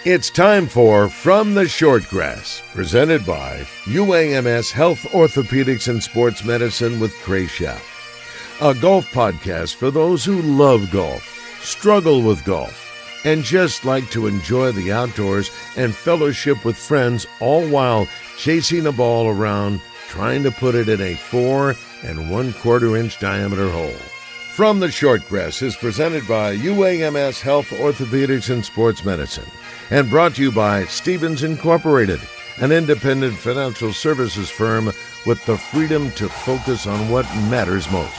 It's time for From the Shortgrass, presented by UAMS Health Orthopedics and Sports Medicine with Trey Schaap. A golf podcast for those who love golf, struggle with golf, and just like to enjoy the outdoors and fellowship with friends, all while chasing a ball around, trying to put it in a 4 1/4 inch diameter hole. From the Shortgrass is presented by UAMS Health Orthopedics and Sports Medicine, and brought to you by Stevens Incorporated, an independent financial services firm with the freedom to focus on what matters most.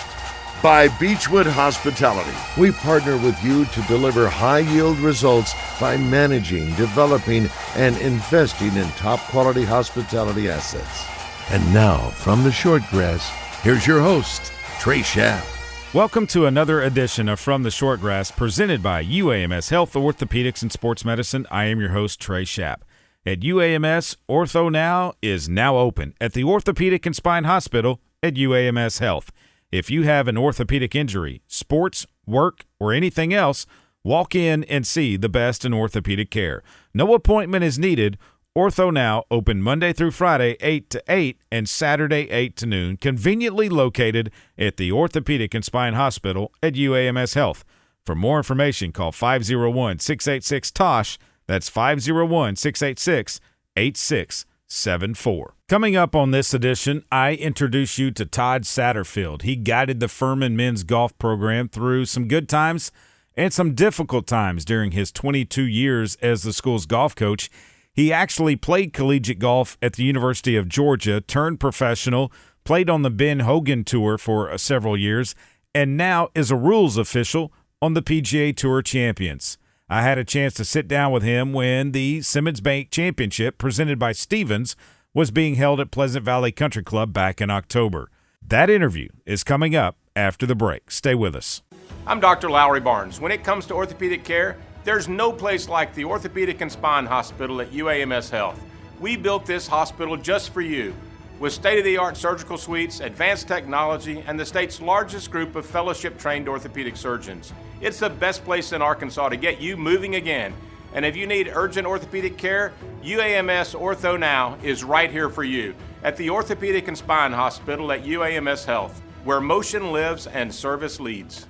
By Beechwood Hospitality, we partner with you to deliver high-yield results by managing, developing, and investing in top-quality hospitality assets. And now, from the Shortgrass, here's your host, Trey Schaap. Welcome to another edition of From the Shortgrass, presented by UAMS Health Orthopedics and Sports Medicine. I am your host, Trey Schaap. At UAMS, Ortho Now is now open at the Orthopedic and Spine Hospital at UAMS Health. If you have an orthopedic injury, sports, work, or anything else, walk in and see the best in orthopedic care. No appointment is needed. Ortho Now open Monday through Friday 8 to 8 and Saturday 8 to noon, conveniently located at the Orthopedic and Spine Hospital at UAMS Health. For more information, call 501-686-TOSH. That's 501-686-8674. Coming up on this edition, I introduce you to Todd Satterfield. He guided the Furman men's golf program through some good times and some difficult times during his 22 years as the school's golf coach. He actually played collegiate golf at the University of Georgia, turned professional, played on the Ben Hogan Tour for several years, and now is a rules official on the PGA Tour Champions. I had a chance to sit down with him when the Simmons Bank Championship, presented by Stevens, was being held at Pleasant Valley Country Club back in October. That interview is coming up after the break. Stay with us. I'm Dr. Lowry Barnes. When it comes to orthopedic care, there's no place like the Orthopedic and Spine Hospital at UAMS Health. We built this hospital just for you, with state-of-the-art surgical suites, advanced technology, and the state's largest group of fellowship-trained orthopedic surgeons. It's the best place in Arkansas to get you moving again. And if you need urgent orthopedic care, UAMS Ortho Now is right here for you at the Orthopedic and Spine Hospital at UAMS Health, where motion lives and service leads.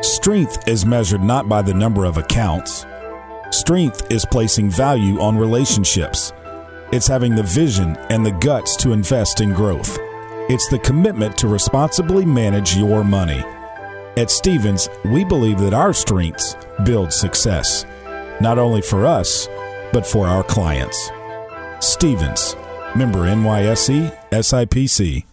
Strength is measured not by the number of accounts. Strength is placing value on relationships. It's having the vision and the guts to invest in growth. It's the commitment to responsibly manage your money. At Stevens, we believe that our strengths build success, not only for us, but for our clients. Stevens, member NYSE, SIPC.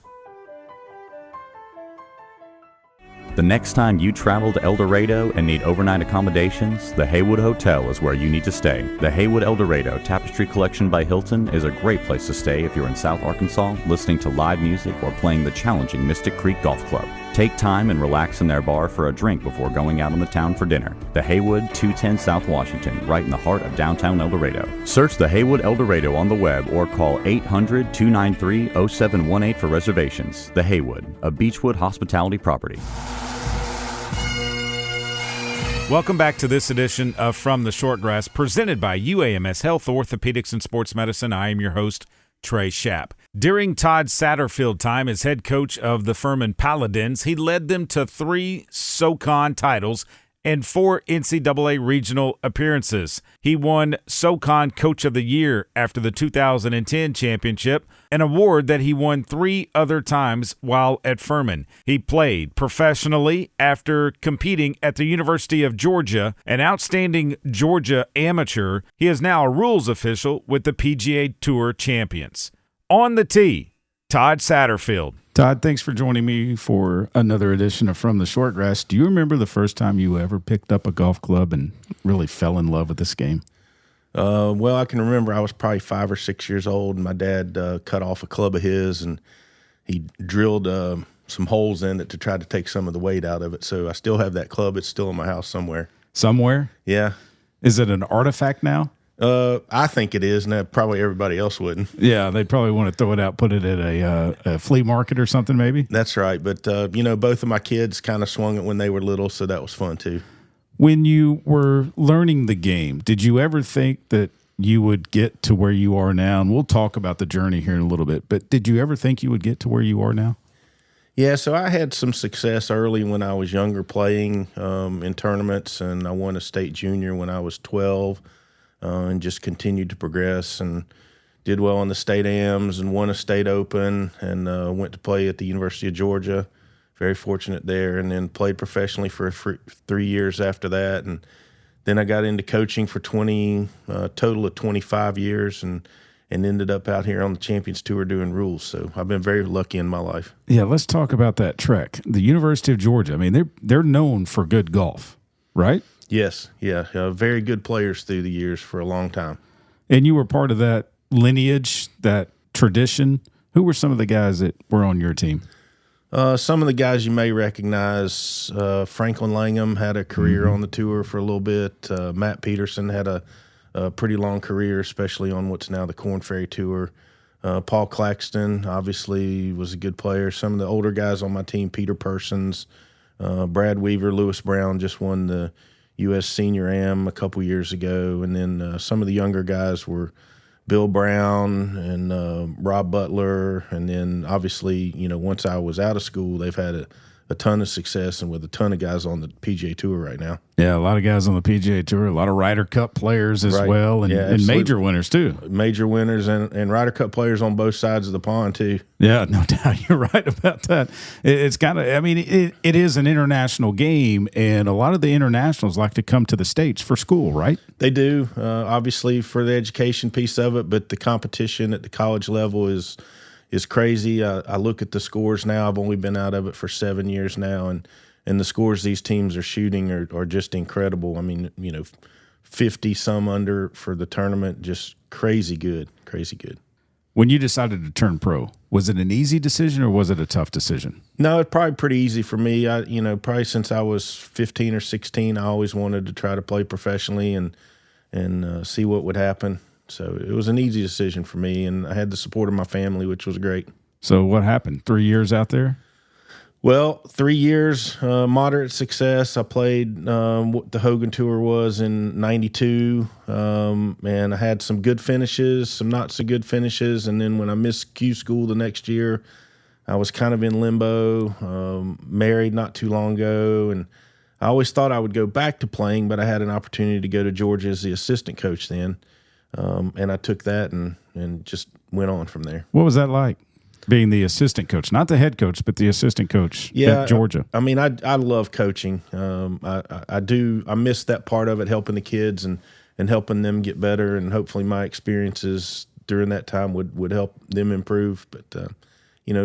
The next time you travel to El Dorado and need overnight accommodations, the Haywood Hotel is where you need to stay. The Haywood El Dorado Tapestry Collection by Hilton is a great place to stay if you're in South Arkansas listening to live music or playing the challenging Mystic Creek Golf Club. Take time and relax in their bar for a drink before going out on the town for dinner. The Haywood, 210 South Washington, right in the heart of downtown El Dorado. Search the Haywood El Dorado on the web or call 800-293-0718 for reservations. The Haywood, a Beechwood hospitality property. Welcome back to this edition of From the Shortgrass, presented by UAMS Health Orthopedics and Sports Medicine. I am your host, Trey Schaap. During Todd Satterfield time as head coach of the Furman Paladins, he led them to 3 SoCon titles and 4 NCAA regional appearances. He won SoCon Coach of the Year after the 2010 championship, an award that he won 3 other times while at Furman. He played professionally after competing at the University of Georgia, an outstanding Georgia amateur. He is now a rules official with the PGA Tour Champions. On the tee, Todd Satterfield. Todd, thanks for joining me for another edition of From the Shortgrass. Do you remember the first time you ever picked up a golf club and really fell in love with this game? Well, I can remember I was probably 5 or 6 years old, and my dad cut off a club of his, and he drilled some holes in it to try to take some of the weight out of it. So I still have that club. It's still in my house somewhere. Somewhere? Yeah. Is it an artifact now? I think it is, and probably everybody else wouldn't. Yeah, they'd probably want to throw it out, put it at a flea market or something maybe. That's right. But, both of my kids kind of swung it when they were little, so that was fun too. When you were learning the game, did you ever think that you would get to where you are now? And we'll talk about the journey here in a little bit, but did you ever think you would get to where you are now? Yeah, so I had some success early when I was younger playing in tournaments, and I won a state junior when I was 12 and just continued to progress and did well in the state AMs and won a state open and went to play at the University of Georgia. Very fortunate there, and then played professionally for 3 years after that. And then I got into coaching for total of 25 years and ended up out here on the Champions Tour doing rules. So I've been very lucky in my life. Yeah, let's talk about that trek. The University of Georgia, I mean, they're known for good golf, right? Yes, yeah. Very good players through the years for a long time. And you were part of that lineage, that tradition. Who were some of the guys that were on your team? Some of the guys you may recognize, Franklin Langham had a career on the tour for a little bit. Matt Peterson had a pretty long career, especially on what's now the Korn Ferry Tour. Paul Claxton obviously was a good player. Some of the older guys on my team, Peter Persons, Brad Weaver, Lewis Brown just won the U.S. Senior Am a couple years ago. And then some of the younger guys were Bill Brown and Rob Butler. And then obviously, once I was out of school, they've had a ton of success and with a ton of guys on the PGA Tour right now. Yeah, a lot of guys on the PGA Tour, a lot of Ryder Cup players as well, and major winners too. Major winners and Ryder Cup players on both sides of the pond too. Yeah, no doubt. You're right about that. It's kind of, it is an international game, and a lot of the internationals like to come to the States for school, right? They do, obviously for the education piece of it, but the competition at the college level is crazy. I look at the scores now. I've only been out of it for 7 years now, and the scores these teams are shooting are just incredible. 50 some under for the tournament, just crazy good. When you decided to turn pro, was it an easy decision or was it a tough decision? No, it's probably pretty easy for me. Probably since I was 15 or 16, I always wanted to try to play professionally and see what would happen. So it was an easy decision for me, and I had the support of my family, which was great. So what happened? 3 years out there? Well, 3 years, moderate success. I played what the Hogan Tour was in '92, and I had some good finishes, some not so good finishes. And then when I missed Q school the next year, I was kind of in limbo, married not too long ago, and I always thought I would go back to playing, but I had an opportunity to go to Georgia as the assistant coach then. And I took that and just went on from there. What was that like, being the assistant coach? Not the head coach, but the assistant coach at Georgia. I love coaching. I do. I miss that part of it, helping the kids and helping them get better. And hopefully my experiences during that time would help them improve. But,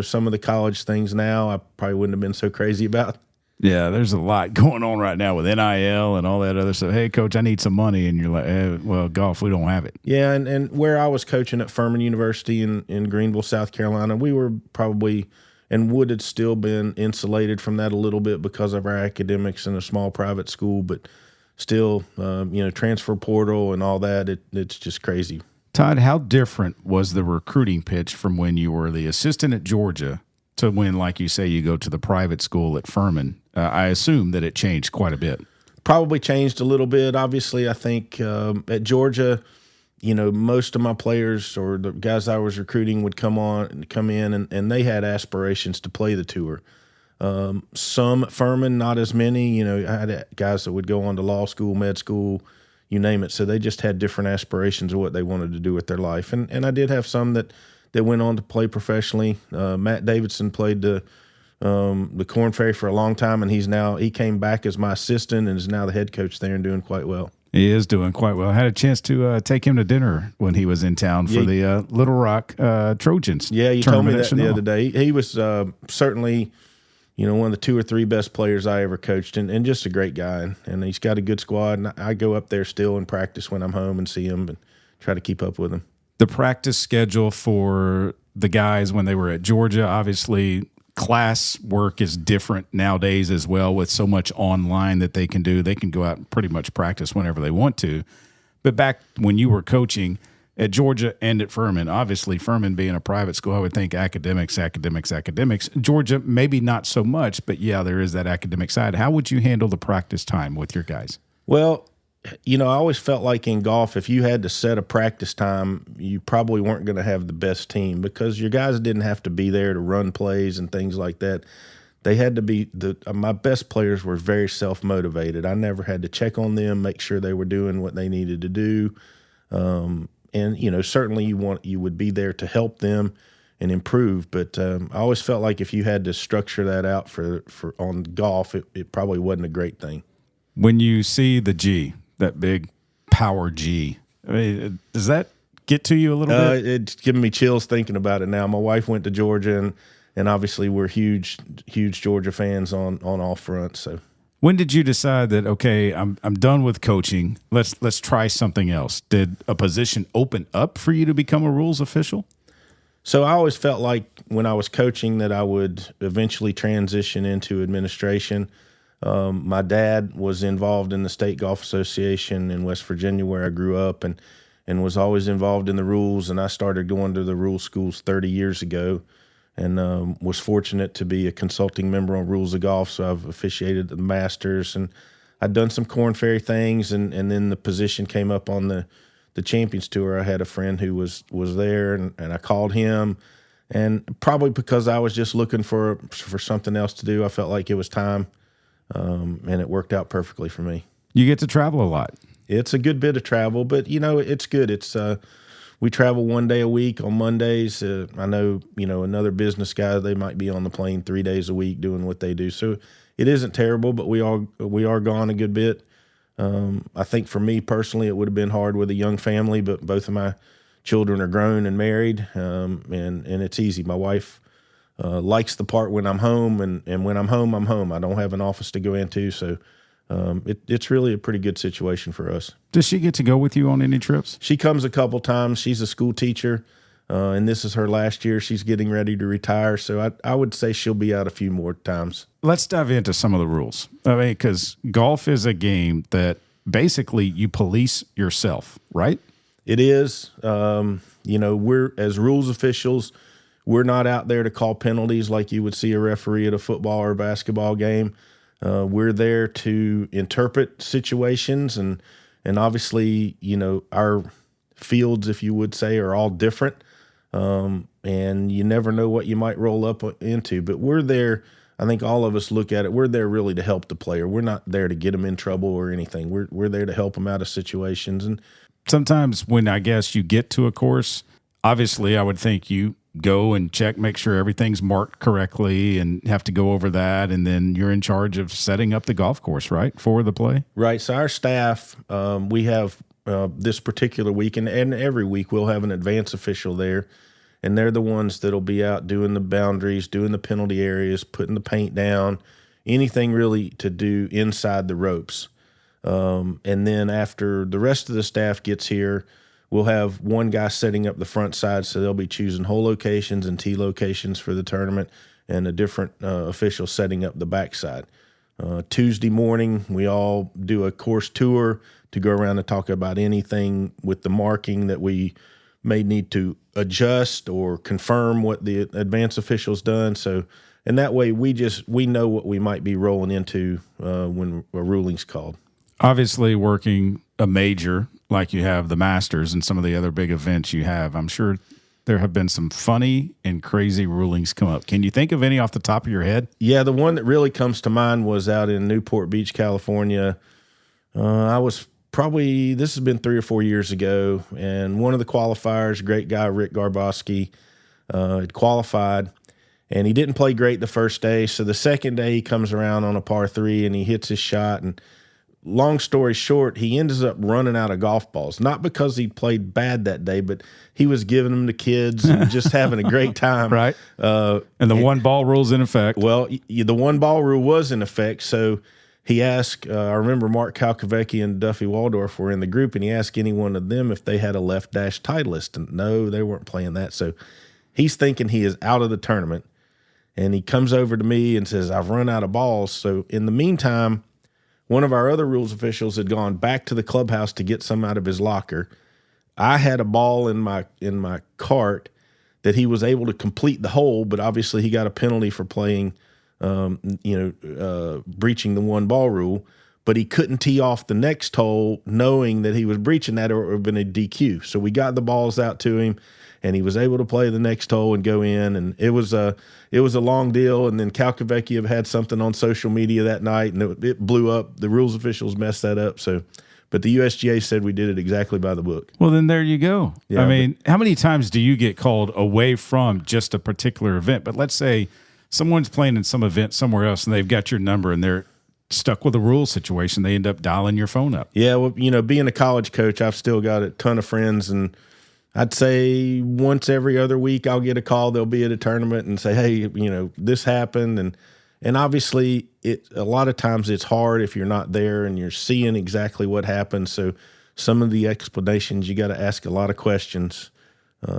some of the college things now I probably wouldn't have been so crazy about. Yeah, there's a lot going on right now with NIL and all that other stuff. Hey, coach, I need some money. And you're like, well, golf, we don't have it. Yeah, and where I was coaching at Furman University in Greenville, South Carolina, we were probably and would have still been insulated from that a little bit because of our academics in a small private school. But still, transfer portal and all that, it's just crazy. Todd, how different was the recruiting pitch from when you were the assistant at Georgia to when, like you say, you go to the private school at Furman? I assume that it changed quite a bit. Probably changed a little bit. Obviously, I think at Georgia, most of my players or the guys I was recruiting would come in, and they had aspirations to play the tour. Some at Furman, not as many. I had guys that would go on to law school, med school, you name it. So they just had different aspirations of what they wanted to do with their life. And I did have some that went on to play professionally. Matt Davidson played the Korn Ferry for a long time, and he came back as my assistant and is now the head coach there and doing quite well. He is doing quite well. I had a chance to take him to dinner when he was in town for the Little Rock Trojans. Yeah, you told me that the other day. He was certainly, one of the 2 or 3 best players I ever coached, and just a great guy. And he's got a good squad. And I go up there still and practice when I'm home and see him and try to keep up with him. The practice schedule for the guys when they were at Georgia, obviously class work is different nowadays as well, with so much online that they can do. They can go out and pretty much practice whenever they want to. But back when you were coaching, at Georgia and at Furman. Obviously, Furman being a private school, I would think academics. Georgia, maybe not so much, but yeah, there is that academic side. How would you handle the practice time with your guys? Well, I always felt like in golf, if you had to set a practice time, you probably weren't going to have the best team because your guys didn't have to be there to run plays and things like that. They had to be my best players were very self-motivated. I never had to check on them, make sure they were doing what they needed to do. And certainly you would be there to help them and improve. But I always felt like if you had to structure that out for on golf, it probably wasn't a great thing. When you see the G, that big power G, I mean, does that get to you a little bit? It's giving me chills thinking about it now. My wife went to Georgia, and obviously we're huge Georgia fans on all fronts. So, when did you decide that, okay, I'm done with coaching, let's try something else? Did a position open up for you to become a rules official? So I always felt like when I was coaching that I would eventually transition into administration. My dad was involved in the State Golf Association in West Virginia where I grew up and was always involved in the rules, and I started going to the rules schools 30 years ago and was fortunate to be a consulting member on Rules of Golf, so I've officiated the Masters, and I'd done some Korn Ferry things, and then the position came up on the Champions Tour. I had a friend who was there, and I called him, and probably because I was just looking for something else to do, I felt like it was time. And it worked out perfectly for me. You get to travel a lot. It's a good bit of travel, but it's good. It's we travel 1 day a week on Mondays. I know another business guy, they might be on the plane 3 days a week doing what they do. So it isn't terrible, but we are gone a good bit. I think for me personally, it would have been hard with a young family, but both of my children are grown and married, and it's easy. My wife likes the part when I'm home, and when I'm home, I'm home. I don't have an office to go into, so it's really a pretty good situation for us. Does she get to go with you on any trips? She comes a couple times. She's a school teacher, and this is her last year. She's getting ready to retire, so I would say she'll be out a few more times. Let's dive into some of the rules. I mean, because golf is a game that basically you police yourself, right? It is. We're, as rules officials, we're not out there to call penalties like you would see a referee at a football or basketball game. We're there to interpret situations, and obviously, our fields, if you would say, are all different, and you never know what you might roll up into. But we're there. I think all of us look at it. We're there really to help the player. We're not there to get them in trouble or anything. We're there to help them out of situations. And sometimes when I guess you get to a course, obviously, I would think you go and check, make sure everything's marked correctly and have to go over that. And then you're in charge of setting up the golf course, right, for the play? Right. So our staff, we have this particular week and every week we'll have an advance official there. And they're the ones that'll be out doing the boundaries, doing the penalty areas, putting the paint down, anything really to do inside the ropes. And then after the rest of the staff gets here, we'll have one guy setting up the front side, so they'll be choosing hole locations and tee locations for the tournament, and a different official setting up the backside. Tuesday morning, we all do a course tour to go around and talk about anything with the marking that we may need to adjust or confirm what the advance official's done. So, and that way we know what we might be rolling into when a ruling's called. Obviously, working a major like you have the Masters and some of the other big events you have, I'm sure there have been some funny and crazy rulings come up. Can you think of any off the top of your head? Yeah, the one that really comes to mind was out in Newport Beach, California. This has been 3 or 4 years ago, and one of the qualifiers, great guy, Rick Garboski, had qualified, and he didn't play great the first day. So the second day he comes around on a par 3 and he hits his shot, and long story short, he ends up running out of golf balls, not because he played bad that day, but he was giving them to kids and just having a great time. Right. And the one ball rule's in effect. Well, the one ball rule was in effect. So he asked, I remember Mark Kalkovecki and Duffy Waldorf were in the group, and he asked any one of them if they had a left dash Titleist. And no, they weren't playing that. So he's thinking he is out of the tournament. And he comes over to me and says, I've run out of balls. So in the meantime, one of our other rules officials had gone back to the clubhouse to get some out of his locker. I had a ball in my cart that he was able to complete the hole, but obviously he got a penalty for playing, breaching the one ball rule. But he couldn't tee off the next hole knowing that he was breaching that, or it would have been a DQ. So we got the balls out to him, and he was able to play the next hole and go in. And it was a long deal. And then Calcavecchia had something on social media that night, and it blew up. The rules officials messed that up. But the USGA said we did it exactly by the book. Well, then there you go. Yeah, I mean, how many times do you get called away from just a particular event? But let's say someone's playing in some event somewhere else, and they've got your number, and they're stuck with a rule situation. They end up dialing your phone up. Yeah, well, being a college coach, I've still got a ton of friends, and I'd say once every other week I'll get a call. They'll be at a tournament and say, hey, this happened. And obviously a lot of times it's hard if you're not there and you're seeing exactly what happened. So some of the explanations, you got to ask a lot of questions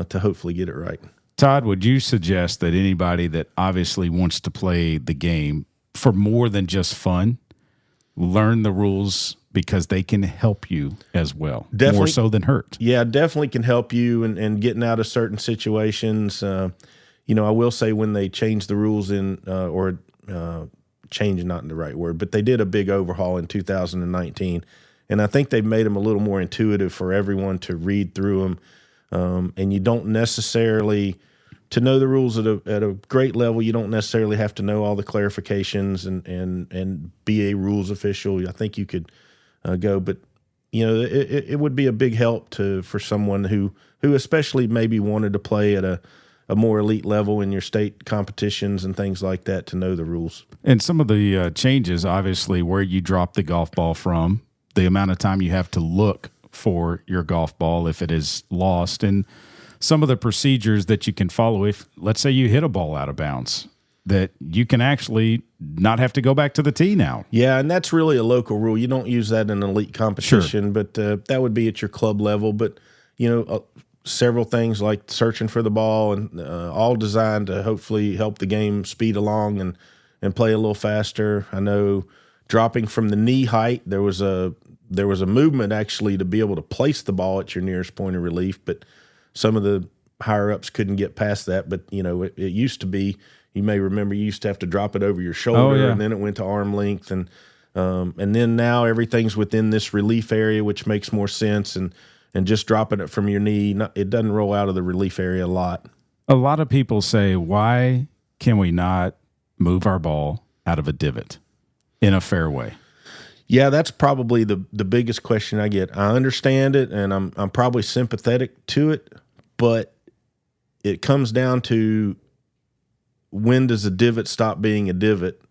to hopefully get it right. Todd, would you suggest that anybody that obviously wants to play the game for more than just fun, learn the rules because they can help you as well, definitely, more so than hurt? Yeah, definitely can help you and getting out of certain situations. I will say when they changed the rules change, not in the right word, but they did a big overhaul in 2019, and I think they've made them a little more intuitive for everyone to read through them, and you don't necessarily – to know the rules at a great level, you don't necessarily have to know all the clarifications and be a rules official. I think you could go, but it would be a big help for someone who especially maybe wanted to play at a more elite level in your state competitions and things like that, to know the rules. And some of the changes, obviously, where you drop the golf ball from, the amount of time you have to look for your golf ball if it is lost, and some of the procedures that you can follow if, let's say, you hit a ball out of bounds, that you can actually not have to go back to the tee now. Yeah, and that's really a local rule. You don't use that in elite competition, sure, but that would be at your club level. But, several things like searching for the ball and all designed to hopefully help the game speed along and play a little faster. I know dropping from the knee height, there was a movement actually to be able to place the ball at your nearest point of relief, but some of the higher-ups couldn't get past that. But, it used to be, you may remember, you used to have to drop it over your shoulder, and then it went to arm length. And then now everything's within this relief area, which makes more sense. And just dropping it from your knee, it doesn't roll out of the relief area a lot. A lot of people say, why can we not move our ball out of a divot in a fairway? Yeah, that's probably the biggest question I get. I understand it, and I'm probably sympathetic to it, but it comes down to, when does a divot stop being a divot?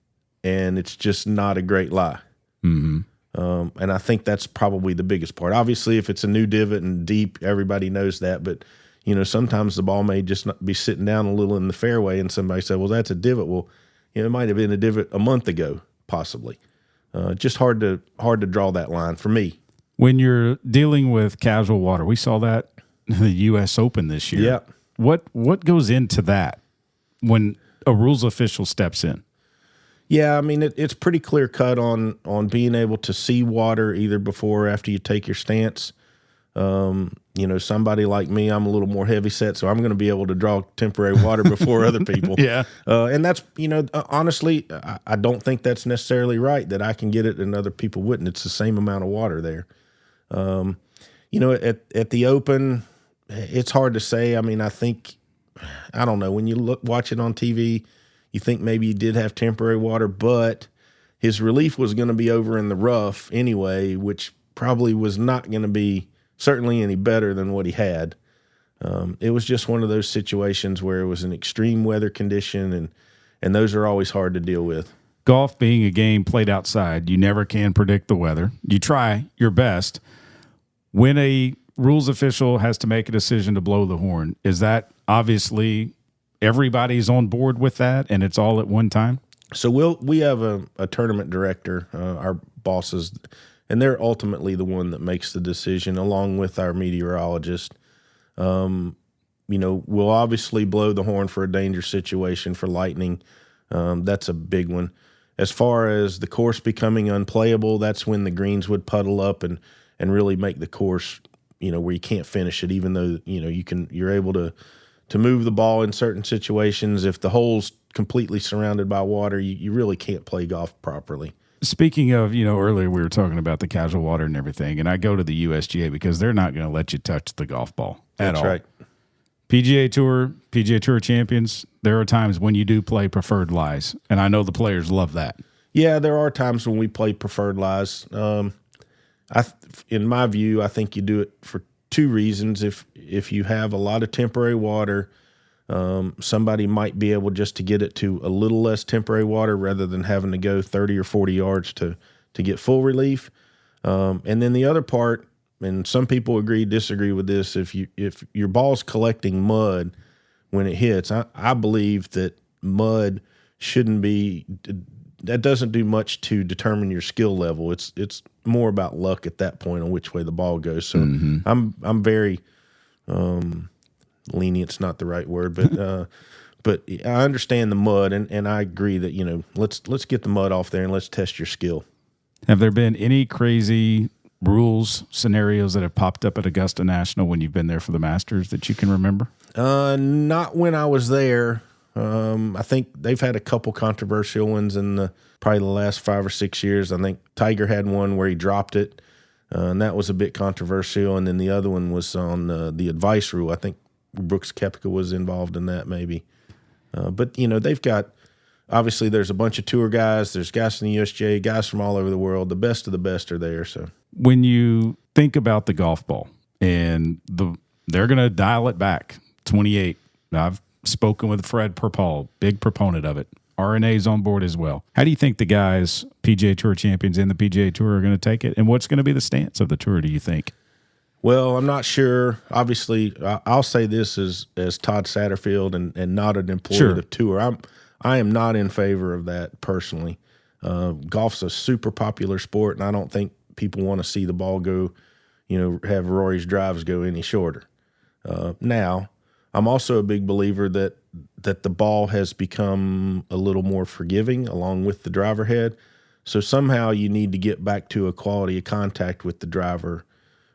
And it's just not a great lie. Mm-hmm. And I think that's probably the biggest part. Obviously, if it's a new divot and deep, everybody knows that. But, sometimes the ball may just not be sitting down a little in the fairway, and somebody said, well, that's a divot. Well, it might have been a divot a month ago, possibly. Just hard to draw that line for me. When you're dealing with casual water, we saw that in the U.S. Open this year. Yeah. What goes into that when a rules official steps in? Yeah, I mean, it's pretty clear cut on being able to see water either before or after you take your stance. Somebody like me, I'm a little more heavy set, so I'm going to be able to draw temporary water before other people. Yeah. And that's, honestly, I don't think that's necessarily right, that I can get it and other people wouldn't. It's the same amount of water there. At the Open, it's hard to say. I mean, I don't know. When you watch it on TV, you think maybe he did have temporary water, but his relief was going to be over in the rough anyway, which probably was not going to be certainly any better than what he had. It was just one of those situations where it was an extreme weather condition, and those are always hard to deal with. Golf being a game played outside, you never can predict the weather. You try your best. When a rules official has to make a decision to blow the horn, is that obviously everybody's on board with that and it's all at one time? So we have a tournament director, our bosses, and they're ultimately the one that makes the decision along with our meteorologist. We'll obviously blow the horn for a dangerous situation, for lightning. That's a big one. As far as the course becoming unplayable, that's when the greens would puddle up and really make the course where you can't finish it, even though, you're able to move the ball in certain situations. If the hole's completely surrounded by water, you really can't play golf properly. Speaking of, earlier we were talking about the casual water and everything, and I go to the USGA because they're not going to let you touch the golf ball at all. That's right. PGA Tour Champions, there are times when you do play preferred lies, and I know the players love that. Yeah, there are times when we play preferred lies. In my view, I think you do it for two reasons. If you have a lot of temporary water, somebody might be able just to get it to a little less temporary water rather than having to go 30 or 40 yards to get full relief. And then the other part, and some people disagree with this, if your ball's collecting mud when it hits, I believe that mud shouldn't be – that doesn't do much to determine your skill level. It's more about luck at that point on which way the ball goes. So I'm very lenient's not the right word, but I understand the mud, and I agree that let's get the mud off there and let's test your skill. Have there been any crazy rules scenarios that have popped up at Augusta National when you've been there for the Masters that you can remember? Not when I was there. I think they've had a couple controversial ones in probably the last 5 or 6 years. I think Tiger had one where he dropped it, and that was a bit controversial. And then the other one was on the advice rule. I think Brooks Koepka was involved in that maybe. But, they've got – obviously there's a bunch of tour guys. There's guys from the USGA, guys from all over the world. The best of the best are there. So when you think about the golf ball and they're going to dial it back, 28. I've spoken with Fred Perpall, big proponent of it. RNA's on board as well. How do you think the guys, PGA Tour champions and the PGA Tour, are going to take it? And what's going to be the stance of the tour, do you think? Well, I'm not sure. Obviously, I'll say this as Todd Satterfield and not an employee of the tour. I am not in favor of that personally. Golf's a super popular sport, and I don't think people want to see the ball go, have Rory's drives go any shorter. Now, I'm also a big believer that the ball has become a little more forgiving along with the driver head. So somehow you need to get back to a quality of contact with the driver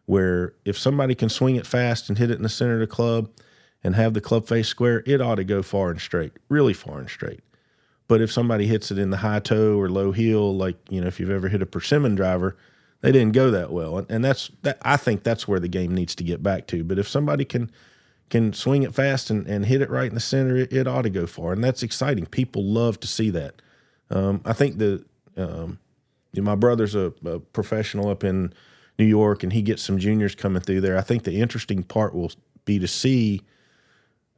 where if somebody can swing it fast and hit it in the center of the club and have the club face square, it ought to go far and straight, really far and straight. But if somebody hits it in the high toe or low heel, like, if you've ever hit a persimmon driver, they didn't go that well. And I think that's where the game needs to get back to. But if somebody can swing it fast and hit it right in the center, it ought to go far. And that's exciting. People love to see that. I think my brother's a professional up in New York, and he gets some juniors coming through there. I think the interesting part will be to see,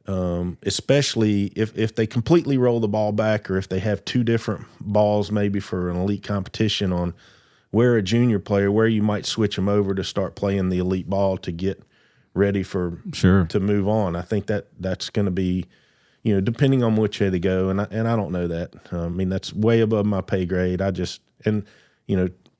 especially if they completely roll the ball back or if they have two different balls maybe for an elite competition on where a junior player, where you might switch them over to start playing the elite ball to get ready to move on. I think that's going to be, depending on which way they go, and I don't know that. That's way above my pay grade.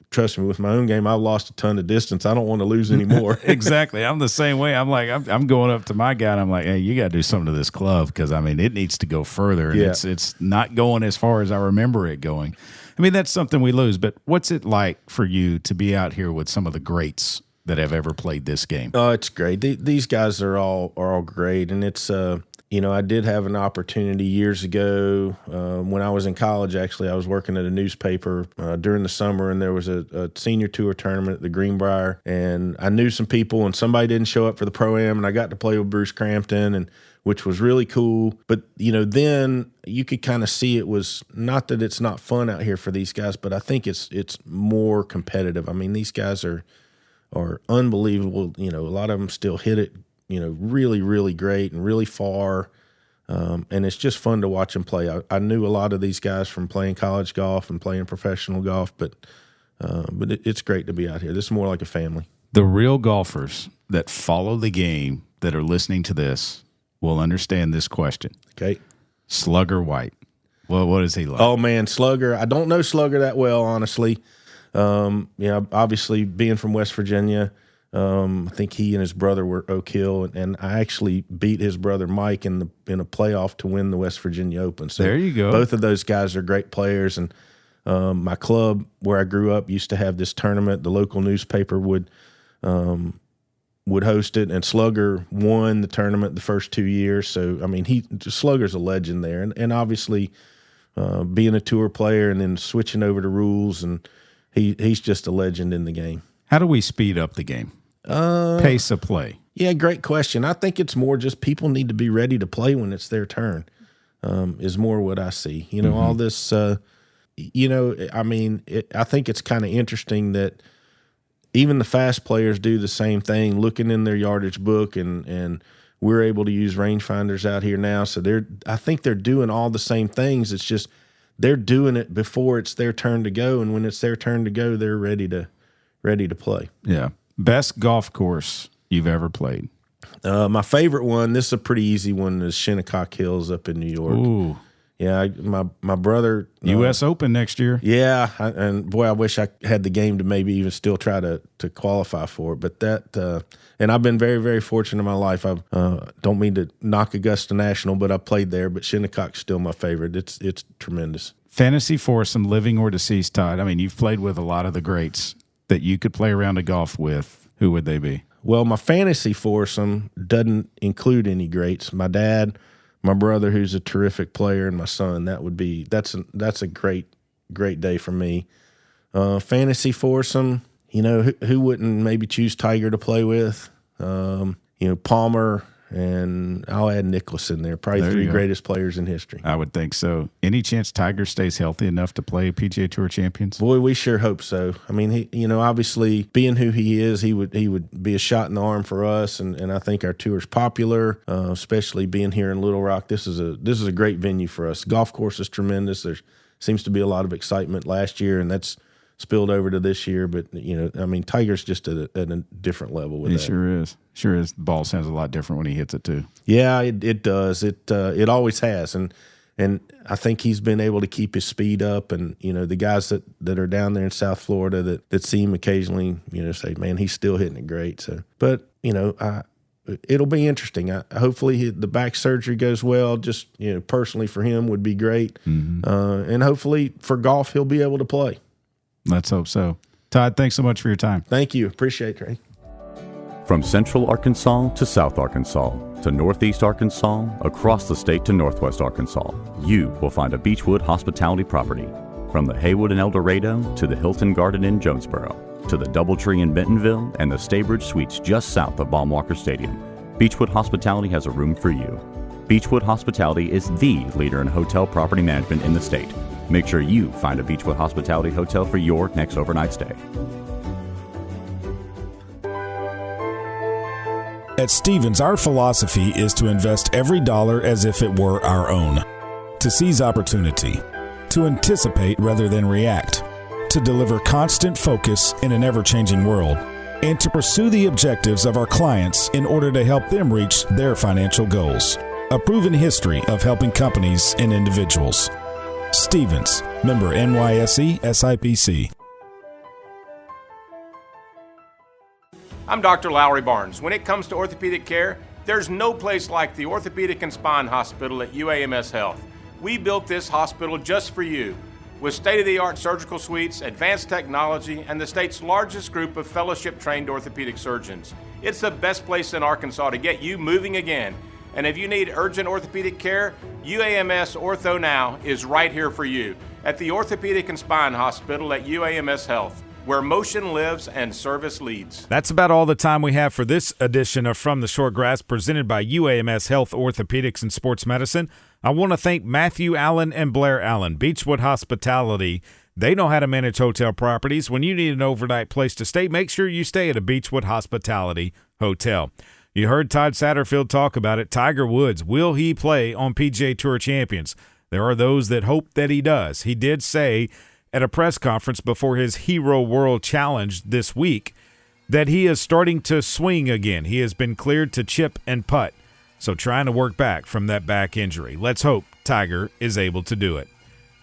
Trust me, with my own game, I've lost a ton of distance. I don't want to lose anymore. Exactly. I'm the same way. I'm like, I'm going up to my guy, and I'm like, hey, you got to do something to this club because, it needs to go further, and it's not going as far as I remember it going. That's something we lose, but what's it like for you to be out here with some of the greats that have ever played this game? Oh, it's great. These guys are all great, and it's I did have an opportunity years ago when I was in college. Actually, I was working at a newspaper during the summer, and there was a senior tour tournament at the Greenbrier, and I knew some people, and somebody didn't show up for the Pro-Am, and I got to play with Bruce Crampton, and which was really cool. But then you could kind of see it was not that it's not fun out here for these guys, but I think it's more competitive. These guys are unbelievable. A lot of them still hit it, really, really great and really far. And it's just fun to watch them play. I knew a lot of these guys from playing college golf and playing professional golf, but it's great to be out here. This is more like a family. The real golfers that follow the game that are listening to this will understand this question. Okay. Slugger White. Well, what is he like? Oh, man, Slugger. I don't know Slugger that well, honestly. Obviously being from West Virginia, I think he and his brother were Oak Hill, and I actually beat his brother Mike in a playoff to win the West Virginia Open. So there you go. Both of those guys are great players, and my club where I grew up used to have this tournament. The local newspaper would would host it, and Slugger won the tournament the first 2 years. So, I mean, Slugger's a legend there. And obviously being a tour player and then switching over to rules, and he's just a legend in the game. How do we speed up the game? Pace of play. Yeah, great question. I think it's more just people need to be ready to play when it's their turn, is more what I see. You know, all this, you know, I mean, I think it's kind of interesting that even the fast players do the same thing, looking in their yardage book, and we're able to use rangefinders out here now. So I think they're doing all the same things. It's just they're doing it before it's their turn to go, and when it's their turn to go, they're ready to play. Yeah. Best golf course you've ever played? My favorite one, this is a pretty easy one, is Shinnecock Hills up in New York. Ooh. Yeah, my brother. U.S. Open next year. Yeah, and boy, I wish I had the game to maybe even still try to qualify for it. But that, and I've been very, very fortunate in my life. I don't mean to knock Augusta National, but I played there. But Shinnecock's still my favorite. It's tremendous. Fantasy foursome, living or deceased, Todd. I mean, you've played with a lot of the greats that you could play around a golf with. Who would they be? Well, my fantasy foursome doesn't include any greats. My dad, my brother, who's a terrific player, and my son. That's a great day for me. Fantasy foursome, you know, who wouldn't maybe choose Tiger to play with? You know, Palmer, and I'll add Nicklaus in there. Probably three greatest players in history. I would think so. Any chance Tiger stays healthy enough to play PGA Tour Champions? Boy, we sure hope so. I mean, he, you know, obviously being who he is, he would be a shot in the arm for us, and I think our tour's popular, especially being here in Little Rock. This is a great venue for us. Golf course is tremendous. There seems to be a lot of excitement last year, and that's spilled over to this year. But, you know, I mean, Tiger's just at a different level with that. Sure is. Sure is. The ball sounds a lot different when he hits it too. Yeah, it does. It always has. And I think he's been able to keep his speed up. And, you know, the guys that are down there in South Florida that see him occasionally, you know, say, man, he's still hitting it great. So, but, you know, it'll be interesting. Hopefully the back surgery goes well. Just, you know, personally for him would be great. Mm-hmm. And hopefully for golf, he'll be able to play. Let's hope so. Todd, thanks so much for your time. Thank you. Appreciate it, Trey. From Central Arkansas to South Arkansas to Northeast Arkansas, across the state to Northwest Arkansas, you will find a Beechwood hospitality property. From the Haywood in El Dorado to the Hilton Garden in Jonesboro to the Doubletree in Bentonville and the Staybridge Suites just south of Baumwalker Stadium, Beechwood Hospitality has a room for you. Beechwood Hospitality is the leader in hotel property management in the state. Make sure you find a Beechwood Hospitality hotel for your next overnight stay. At Stevens, our philosophy is to invest every dollar as if it were our own, to seize opportunity, to anticipate rather than react, to deliver constant focus in an ever-changing world, and to pursue the objectives of our clients in order to help them reach their financial goals. A proven history of helping companies and individuals. Stevens, member NYSE SIPC. I'm Dr. Lowry Barnes. When it comes to orthopedic care, there's no place like the Orthopedic and Spine Hospital at UAMS Health. We built this hospital just for you, with state-of-the-art surgical suites, advanced technology, and the state's largest group of fellowship-trained orthopedic surgeons. It's the best place in Arkansas to get you moving again. And if you need urgent orthopedic care, UAMS Ortho Now is right here for you at the Orthopedic and Spine Hospital at UAMS Health, where motion lives and service leads. That's about all the time we have for this edition of From the Short Grass, presented by UAMS Health, Orthopedics, and Sports Medicine. I want to thank Matthew Allen and Blair Allen, Beechwood Hospitality. They know how to manage hotel properties. When you need an overnight place to stay, make sure you stay at a Beechwood Hospitality hotel. You heard Todd Satterfield talk about it. Tiger Woods, will he play on PGA Tour Champions? There are those that hope that he does. He did say at a press conference before his Hero World Challenge this week that he is starting to swing again. He has been cleared to chip and putt, so trying to work back from that back injury. Let's hope Tiger is able to do it.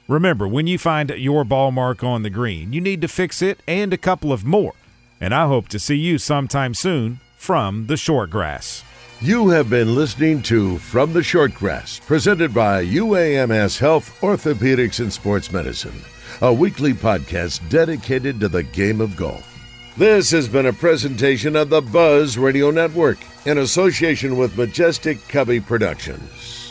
Remember, when you find your ball mark on the green, you need to fix it and a couple of more. And I hope to see you sometime soon from the Short Grass. You have been listening to From the Short Grass, presented by UAMS Health, Orthopedics, and Sports Medicine, a weekly podcast dedicated to the game of golf. This has been a presentation of the Buzz Radio Network in association with Majestic Cubby Productions.